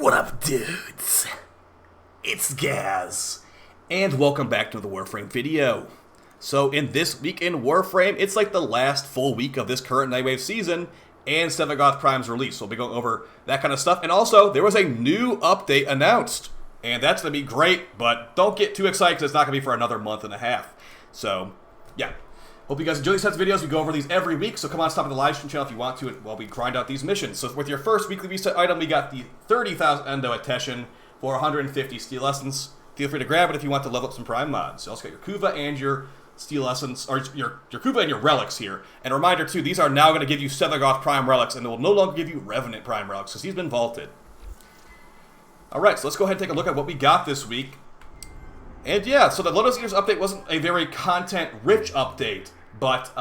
What up, dudes? It's Gaz, and welcome back to the Warframe video. So in this week in Warframe, it's like the last full week of this current Nightwave season, and Sevagoth Prime's release. So we'll be going over that kind of stuff. And also, there was a new update announced, and that's going to be great, but don't get too excited because it's not going to be for another month and a half. So, yeah. Hope you guys enjoy these types of videos. We go over these every week, so come on, stop at the live stream channel if you want to while we grind out these missions. So with your first weekly reset item, we got the 30,000 Endo at Teshin for 150 Steel Essence. Feel free to grab it if you want to level up some Prime mods. You also got your Kuva and your Steel Essence, or your Kuva and your Relics here. And a reminder too, these are now going to give you Sevagoth Prime Relics, and they will no longer give you Revenant Prime Relics, because he's been vaulted. Alright, so let's go ahead and take a look at what we got this week. And yeah, so the Lotus Eaters update wasn't a very content-rich update, but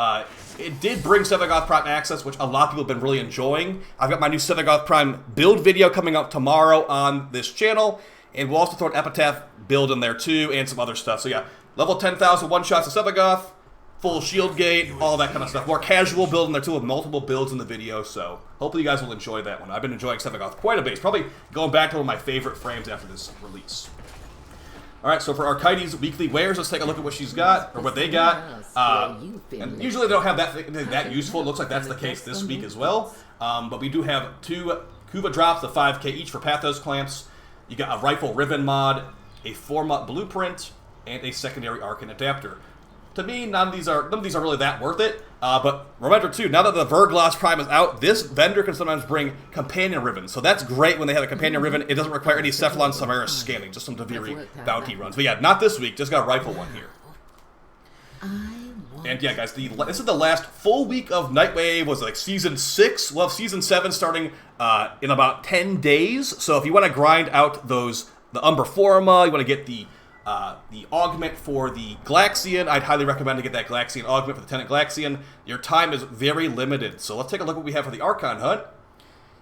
it did bring Sevagoth Prime access, which a lot of people have been really enjoying. I've got my new Sevagoth Prime build video coming up tomorrow on this channel, and we'll also throw an Epitaph build in there too, and some other stuff. So yeah, level 10,000 one-shots of Sevagoth, full shield gate, all that kind of stuff. More casual build in there too, with multiple builds in the video, so hopefully you guys will enjoy that one. I've been enjoying Sevagoth quite a bit. It's probably going back to one of my favorite frames after this release. Alright, so for Archides' weekly wares, let's take a look at what she's got, or what they got. And usually they don't have that useful. It looks like that's the case this week as well. But we do have two Kuva drops of 5k each for Pathos Clamps. You got a Rifle Ribbon mod, a 4-month blueprint, and a secondary Arcane Adapter. To me, none of these are really that worth it. But remember too, now that the Verglas Prime is out, this vendor can sometimes bring companion ribbons. So that's great when they have a companion ribbon. It doesn't require any Cephalon Samaris scanning, just some Deviri bounty runs. But yeah, not this week. Just got a rifle one here. And yeah, guys, this is the last full week of Nightwave. Was like season 6. Well, season 7 starting in about 10 days. So if you want to grind out the Umbra Forma, you want to get the augment for the Glaxian, I'd highly recommend to get that Glaxian augment for the Tenant Glaxian. Your time is very limited. So let's take a look at what we have for the Archon hunt.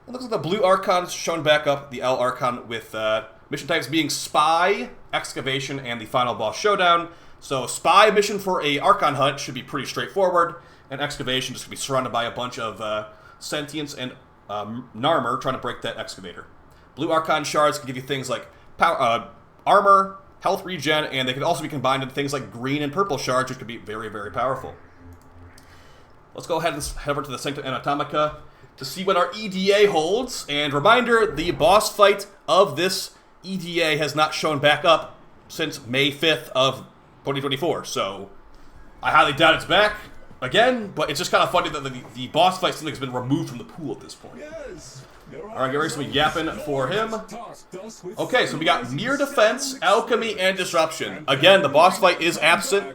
It looks like the blue Archon's shown back up, the L Archon, with mission types being Spy, Excavation, and the Final Boss Showdown. So Spy mission for a Archon hunt should be pretty straightforward, and Excavation just going to be surrounded by a bunch of Sentients and Narmer trying to break that Excavator. Blue Archon shards can give you things like armor, health regen, and they can also be combined into things like green and purple shards, which could be very, very powerful. Let's go ahead and head over to the Sanctum Anatomica to see what our EDA holds. And reminder, the boss fight of this EDA has not shown back up since May 5th of 2024. So I highly doubt it's back again, but it's just kind of funny that the boss fight seems like it's been removed from the pool at this point. Yes. Alright, get ready, so we yapping for him. Okay, so we got Mere Defense, Alchemy, and Disruption. Again, the boss fight is absent.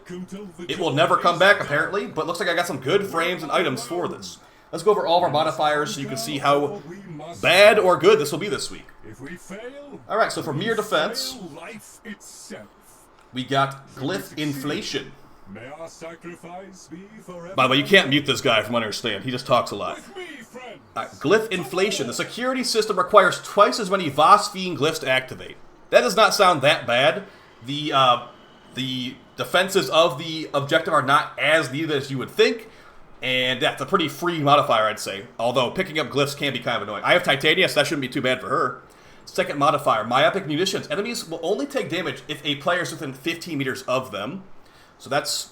It will never come back, apparently, but looks like I got some good frames and items for this. Let's go over all of our modifiers so you can see how bad or good this will be this week. Alright, so for Mere Defense, we got Glyph Inflation. By the way, you can't mute this guy from what I understand. He just talks a lot. Glyph Inflation. The security system requires twice as many Vosphine glyphs to activate. That does not sound that bad. The defenses of the objective are not as needed as you would think. And that's a pretty free modifier, I'd say. Although picking up glyphs can be kind of annoying. I have Titania, so that shouldn't be too bad for her. Second modifier, Myopic Munitions. Enemies will only take damage if a player is within 15 meters of them. So that's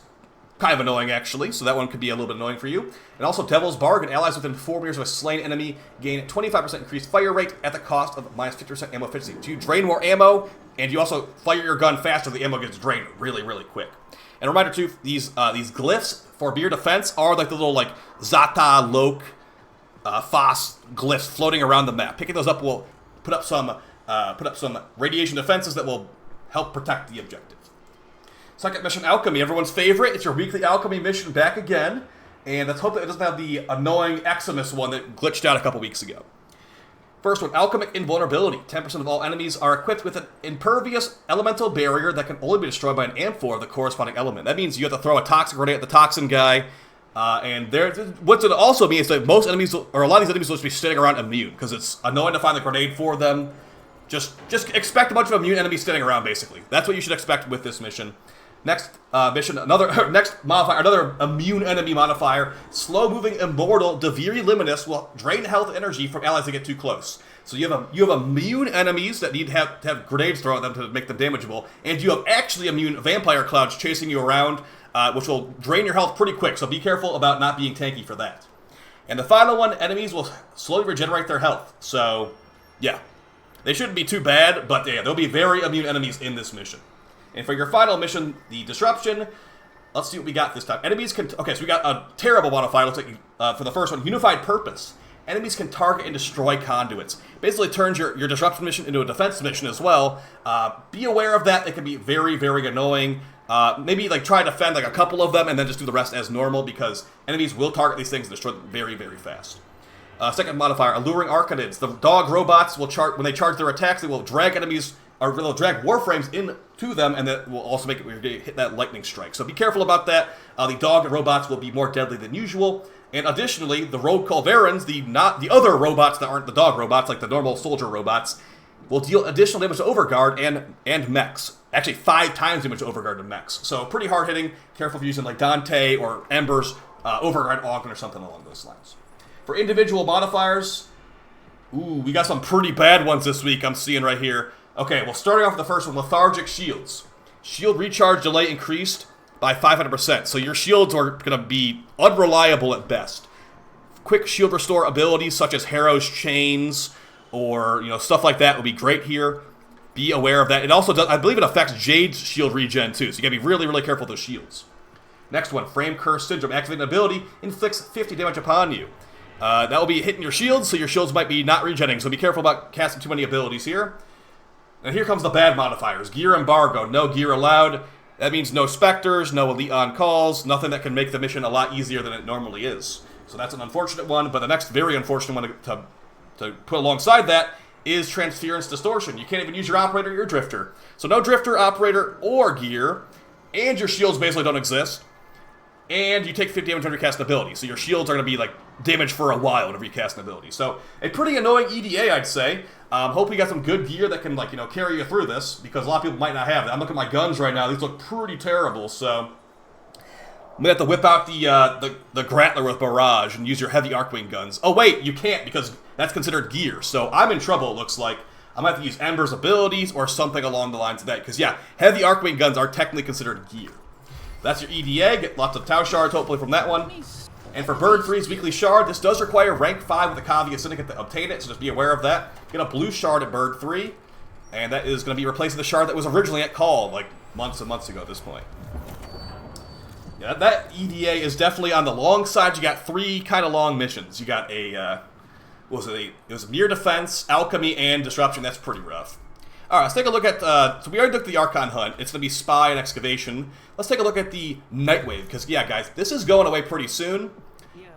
kind of annoying, actually. So that one could be a little bit annoying for you. And also Devil's Bargain. Allies within 4 meters of a slain enemy gain 25% increased fire rate at the cost of minus 50% ammo efficiency. So you drain more ammo, and you also fire your gun faster. The ammo gets drained really, really quick. And a reminder, too, these glyphs for Mere Defense are like the little, like, Zata, Loke, Foss glyphs floating around the map. Picking those up will put up some radiation defenses that will help protect the objective. Second mission, Alchemy, everyone's favorite. It's your weekly Alchemy mission back again. And let's hope that it doesn't have the annoying Eximus one that glitched out a couple weeks ago. First one, Alchemic Invulnerability. 10% of all enemies are equipped with an impervious elemental barrier that can only be destroyed by an Amphor of the corresponding element. That means you have to throw a Toxic Grenade at the Toxin guy. What's it also means is that most enemies, or a lot of these enemies will just be sitting around immune, because it's annoying to find the grenade for them. Just expect a bunch of immune enemies sitting around, basically. That's what you should expect with this mission. Next next modifier, another immune enemy modifier. Slow-moving immortal Deviri Luminous will drain health energy from allies that get too close. So you have immune enemies that need to have grenades thrown at them to make them damageable, and you have actually immune vampire clouds chasing you around, which will drain your health pretty quick, so be careful about not being tanky for that. And the final one, enemies will slowly regenerate their health, so yeah. They shouldn't be too bad, but yeah, there'll be very immune enemies in this mission. And for your final mission, the Disruption, let's see what we got this time. Enemies can... Okay, so we got a terrible modifier. Looks like, for the first one, Unified Purpose. Enemies can target and destroy conduits. Basically turns your Disruption mission into a defense mission as well. Be aware of that. It can be very, very annoying. Maybe like try to defend like a couple of them and then just do the rest as normal, because enemies will target these things and destroy them very, very fast. Second modifier, Alluring Arcanids. The dog robots will when they charge their attacks, they will drag enemies, or they'll drag Warframes into them, and that will also make it hit that lightning strike. So be careful about that. The dog robots will be more deadly than usual. And additionally, the Rogue Culverins, the other robots that aren't the dog robots, like the normal soldier robots, will deal additional damage to Overguard and mechs. Actually, 5 times damage to Overguard and mechs. So pretty hard hitting. Careful if you're using like Dante or Ember's Overguard Ogden or something along those lines. For individual modifiers, ooh, we got some pretty bad ones this week I'm seeing right here. Okay, well, starting off with the first one, Lethargic Shields. Shield recharge delay increased by 500%, so your shields are going to be unreliable at best. Quick shield restore abilities such as Harrow's Chains or stuff like that will be great here. Be aware of that. It also does, I believe it affects Jade's shield regen too, so you got to be really, really careful with those shields. Next one, Frame Curse Syndrome. Activating ability inflicts 50 damage upon you. That will be hitting your shields, so your shields might be not regenning, so be careful about casting too many abilities here. And here comes the bad modifiers. Gear Embargo, no gear allowed. That means no Spectres, no Elite on-calls, nothing that can make the mission a lot easier than it normally is. So that's an unfortunate one, but the next very unfortunate one to put alongside that is Transference Distortion. You can't even use your Operator or your Drifter. So no Drifter, Operator, or gear, and your shields basically don't exist. And you take 50 damage when you cast an ability, so your shields are going to be like damaged for a while whenever you cast an ability. So a pretty annoying EDA, I'd say. Hope you got some good gear that can carry you through this, because a lot of people might not have that. I'm looking at my guns right now; these look pretty terrible. So I'm gonna have to whip out the Grappler with Barrage and use your heavy Arcwing guns. Oh wait, you can't, because that's considered gear. So I'm in trouble. It looks like I'm gonna have to use Ember's abilities or something along the lines of that. Because yeah, heavy Arcwing guns are technically considered gear. That's your EDA. Get lots of Tau Shards, hopefully, from that one. And for Bird 3's Weekly Shard, this does require rank 5 with a Kavia Syndicate to obtain it, so just be aware of that. Get a blue shard at Bird 3, and that is going to be replacing the shard that was originally at Call, like months and months ago at this point. Yeah, that EDA is definitely on the long side. You got 3 kind of long missions. You got a, it was Mere Defense, Alchemy, and Disruption. That's pretty rough. Alright, let's take a look at, so we already looked at the Archon Hunt. It's going to be Spy and Excavation. Let's take a look at the Nightwave, because, yeah, guys, this is going away pretty soon. Yeah.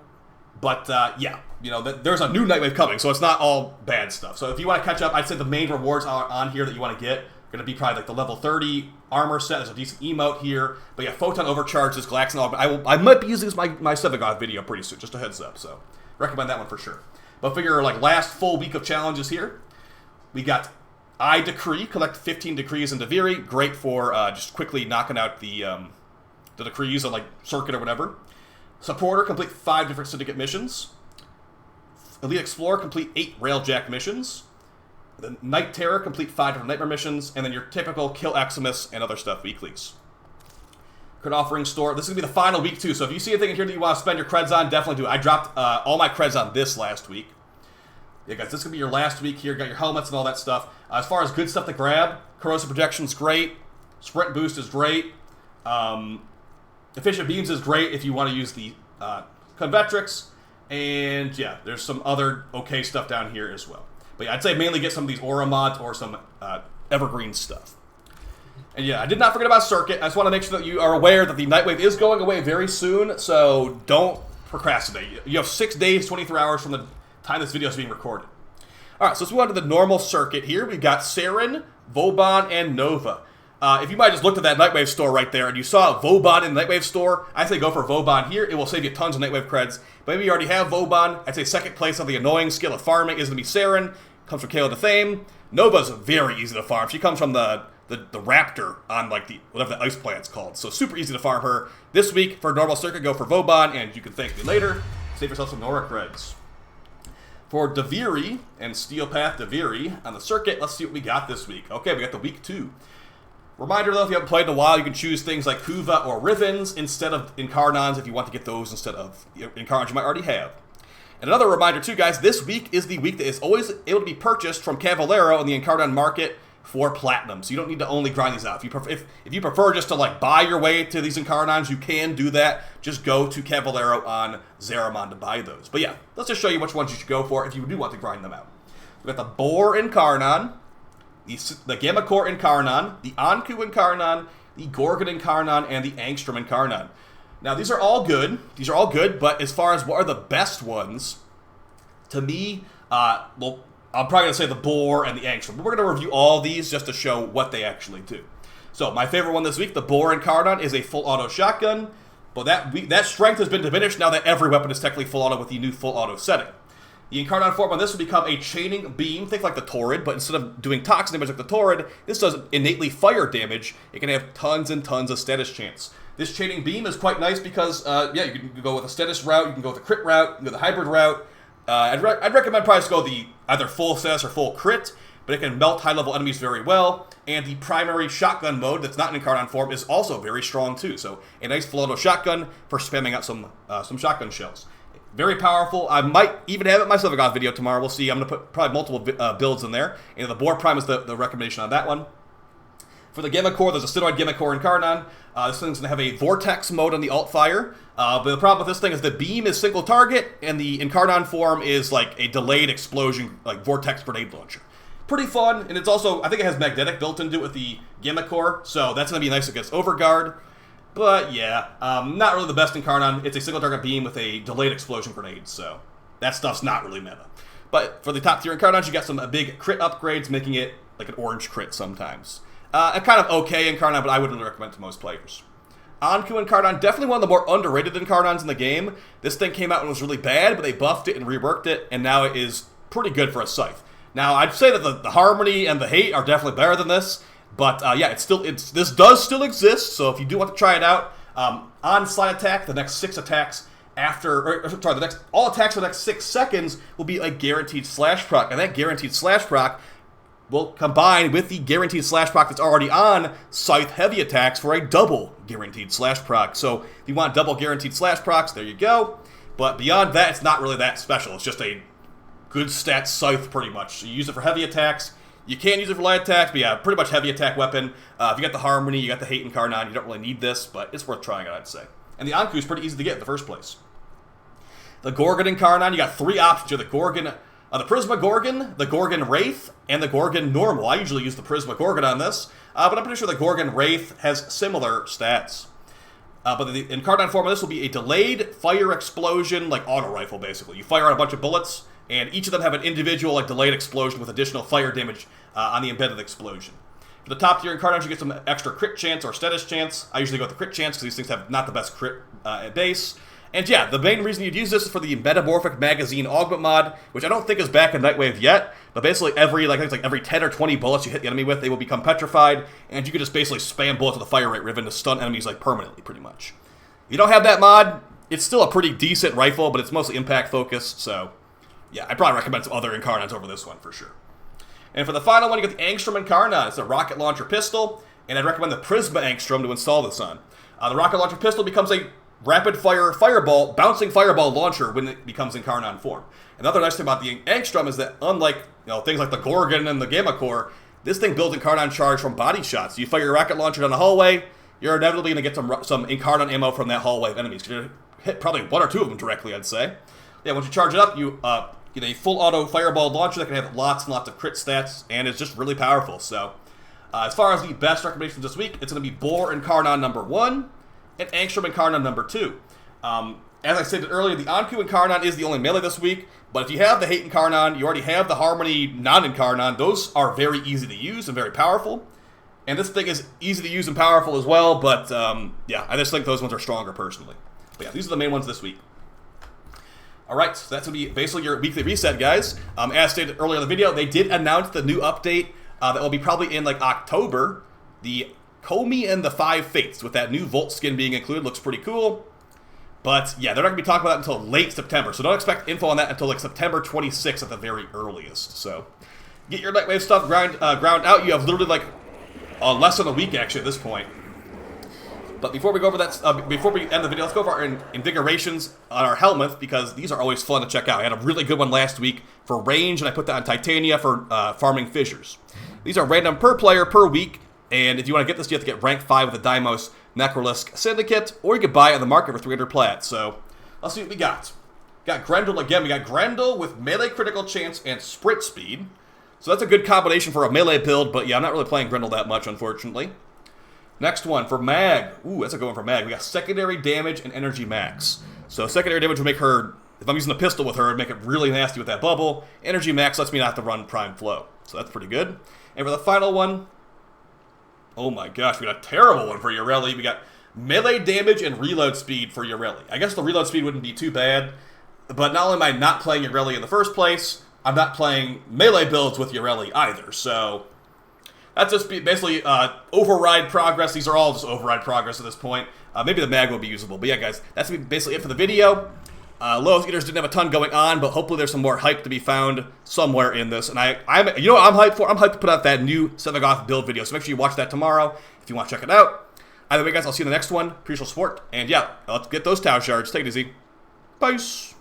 But, yeah, there's a new Nightwave coming, so it's not all bad stuff. So if you want to catch up, I'd say the main rewards are on here that you want to get. Going to be probably like the level 30 armor set. There's a decent emote here. But yeah, Photon Overcharges, Galaxin, all. I might be using this my Sevagoth video pretty soon, just a heads up. So recommend that one for sure. But figure last full week of challenges here. We got I Decree, collect 15 decrees in Deviri. Great for just quickly knocking out the decrees on Circuit or whatever. Supporter, complete 5 different Syndicate missions. Elite Explorer, complete 8 Railjack missions. The Night Terror, complete 5 different Nightmare missions. And then your typical Kill Eximus and other stuff weeklies. Cred Offering Store. This is going to be the final week too, so if you see anything in here that you want to spend your creds on, definitely do. I dropped all my creds on this last week. Yeah, guys, this is going to be your last week here. Got your helmets and all that stuff. As far as good stuff to grab, Corrosive Projection's great. Sprint Boost is great. Efficient Beams is great if you want to use the Convectrix. And yeah, there's some other okay stuff down here as well. But yeah, I'd say mainly get some of these Aura mods or some Evergreen stuff. And yeah, I did not forget about Circuit. I just want to make sure that you are aware that the Nightwave is going away very soon, so don't procrastinate. You have 6 days, 23 hours from the time this video is being recorded. Alright, so let's move on to the normal circuit here. We've got Saren, Vauban, and Nova. If you might just looked at that Nightwave store right there and you saw Vauban in the Nightwave store, I'd say go for Vauban here. It will save you tons of Nightwave creds. But maybe you already have Vauban. I'd say second place on the annoying skill of farming is going to be Saren. Comes from Kayla to Fame. Nova's very easy to farm. She comes from the raptor on whatever the ice plant's called. So super easy to farm her. This week for normal circuit, go for Vauban, and you can thank me later. Save yourself some Nora creds. For Deviri and Steelpath Deviri on the circuit, let's see what we got this week. Okay, we got the week 2. Reminder though, if you haven't played in a while, you can choose things like Kuva or Rivens instead of Incarnons if you want to get those instead of Incarnons you might already have. And another reminder too, guys, this week is the week that is always able to be purchased from Cavallero in the Incarnon market for Platinum. So you don't need to only grind these out. If you prefer just to like buy your way to these Incarnons, you can do that. Just go to Cavallero on Zaramon to buy those. But yeah, let's just show you which ones you should go for if you do want to grind them out. We've got the Boar Incarnon, the Gamma Core Incarnon, the Anku Incarnon, the Gorgon Incarnon, and the Angstrom Incarnon. Now, these are all good. These are all good, but as far as what are the best ones, to me, well, I'm probably going to say the Boar and the Angstrom. But we're going to review all these just to show what they actually do. So, my favorite one this week, the Boar Incarnon, is a full auto shotgun. But that strength has been diminished now that every weapon is technically full auto with the new full auto setting. The Incarnon form on this will become a chaining beam, think like the Torrid, but instead of doing toxin damage like the Torrid, this does innately fire damage. It can have tons and tons of status chance. This chaining beam is quite nice because, yeah, you can go with a status route, you can go with a crit route, you can go the hybrid route. I'd recommend probably just go the either full status or full crit, but it can melt high-level enemies very well. And the primary shotgun mode that's not an Incarnon form is also very strong too. So a nice full auto shotgun for spamming out some shotgun shells. Very powerful. I might even have it myself. I got a video tomorrow. We'll see. I'm going to put probably multiple builds in there. And the Boar Prime is the recommendation on that one. For the Gamma Core, there's a Stenoid Gamma Core Incarnon. This thing's going to have a Vortex mode on the alt fire. But the problem with this thing is the beam is single target, and the Incarnon form is like a delayed explosion, like Vortex grenade launcher. Pretty fun, and it's also, I think it has magnetic built into it with the Gamma Core, so that's going to be nice against Overguard. But yeah, not really the best Incarnon. It's a single target beam with a delayed explosion grenade, so that stuff's not really meta. But for the top tier Incarnons, you got some big crit upgrades, making it like an orange crit sometimes. A kind of okay Incarnon, but I wouldn't recommend to most players. Anku Incarnon, definitely one of the more underrated Incarnons in the game. This thing came out and was really bad, but they buffed it and reworked it, and now it is pretty good for a scythe. Now, I'd say that the Harmony and the Hate are definitely better than this, but yeah, this does still exist, so if you do want to try it out, on slide attack, the next 6 attacks all attacks for the next 6 seconds will be a guaranteed slash proc, and that guaranteed slash proc will combine with the guaranteed slash proc that's already on Scythe heavy attacks for a double guaranteed slash proc. So if you want double guaranteed slash procs, there you go. But beyond that, it's not really that special. It's just a good stat Scythe pretty much. So you use it for heavy attacks. You can use it for light attacks, but yeah, pretty much heavy attack weapon. If you got the Harmony, you got the Hate Incarnon, you don't really need this, but it's worth trying it, I'd say. And the Anku is pretty easy to get in the first place. The Gorgon Incarnon, you got 3 options here. The Prisma Gorgon, the Gorgon Wraith, and the Gorgon Normal. I usually use the Prisma Gorgon on this, but I'm pretty sure the Gorgon Wraith has similar stats. But the Incarnon form of this will be a delayed fire explosion, like auto rifle, basically. You fire out a bunch of bullets, and each of them have an individual like delayed explosion with additional fire damage on the embedded explosion. For the top tier Incarnons, you get some extra crit chance or status chance. I usually go with the crit chance because these things have not the best crit at base. And yeah, the main reason you'd use this is for the Metamorphic Magazine Augment mod, which I don't think is back in NIGHTWAVE yet, but basically every 10 or 20 bullets you hit the enemy with, they will become petrified, and you can just basically spam bullets with a fire rate ribbon to stun enemies like permanently, pretty much. If you don't have that mod, it's still a pretty decent rifle, but it's mostly impact focused, so yeah, I'd probably recommend some other Incarnons over this one for sure. And for the final one, you get the Angstrom Incarnon. It's a rocket launcher pistol, and I'd recommend the Prisma Angstrom to install this on. The rocket launcher pistol becomes a rapid-fire bouncing fireball launcher when it becomes Incarnon form. Another nice thing about the Angstrom is that unlike things like the Gorgon and the Gamma Core, this thing builds Incarnon charge from body shots. You fire your rocket launcher down the hallway, you're inevitably going to get some Incarnon ammo from that hallway of enemies. You're going to hit probably 1 or 2 of them directly, I'd say. Yeah, once you charge it up, you get a full auto fireball launcher that can have lots and lots of crit stats, and it's just really powerful. So, as far as the best recommendations this week, it's going to be Boar Incarnon number 1, and Angstrom Incarnon number 2. As I said earlier, the Anku Incarnon is the only melee this week, but if you have the Hate Incarnon, you already have the Harmony non-Incarnon, those are very easy to use and very powerful. And this thing is easy to use and powerful as well, but yeah, I just think those ones are stronger personally. But yeah, these are the main ones this week. Alright, so that's going to be basically your weekly reset, guys. As stated earlier in the video, they did announce the new update that will be probably in like October. The Komi and the 5 Fates, with that new Volt skin being included, looks pretty cool. But yeah, they're not going to be talking about that until late September, so don't expect info on that until like September 26th at the very earliest. So get your Nightwave stuff ground out. You have literally like less than a week actually at this point. But before we go over that, before we end the video, let's go over our Invigorations on our Helmuth, because these are always fun to check out. I had a really good one last week for range, and I put that on Titania for farming fissures. These are random per player per week, and if you want to get this, you have to get rank 5 with the Deimos Necrolisk Syndicate, or you could buy it on the market for 300 plat. So let's see what we got. Got Grendel again. We got Grendel with melee critical chance and sprint speed. So that's a good combination for a melee build, but yeah, I'm not really playing Grendel that much, unfortunately. Next one, for Mag. Ooh, that's a good one for Mag. We got secondary damage and energy max. So secondary damage will make her, if I'm using the pistol with her, it'd make it really nasty with that bubble. Energy max lets me not have to run prime flow. So that's pretty good. And for the final one, oh my gosh, we got a terrible one for Ureli. We got melee damage and reload speed for Ureli. I guess the reload speed wouldn't be too bad, but not only am I not playing Ureli in the first place, I'm not playing melee builds with Ureli either. So that's just basically override progress. These are all just override progress at this point. Maybe the mag will be usable. But yeah, guys, that's basically it for the video. Loyalist Eaters didn't have a ton going on, but hopefully there's some more hype to be found somewhere in this. And you know what I'm hyped for? I'm hyped to put out that new Sevagoth build video. So make sure you watch that tomorrow if you want to check it out. Either way, guys, I'll see you in the next one. Appreciate your support. And yeah, let's get those Tau shards. Take it easy. Peace.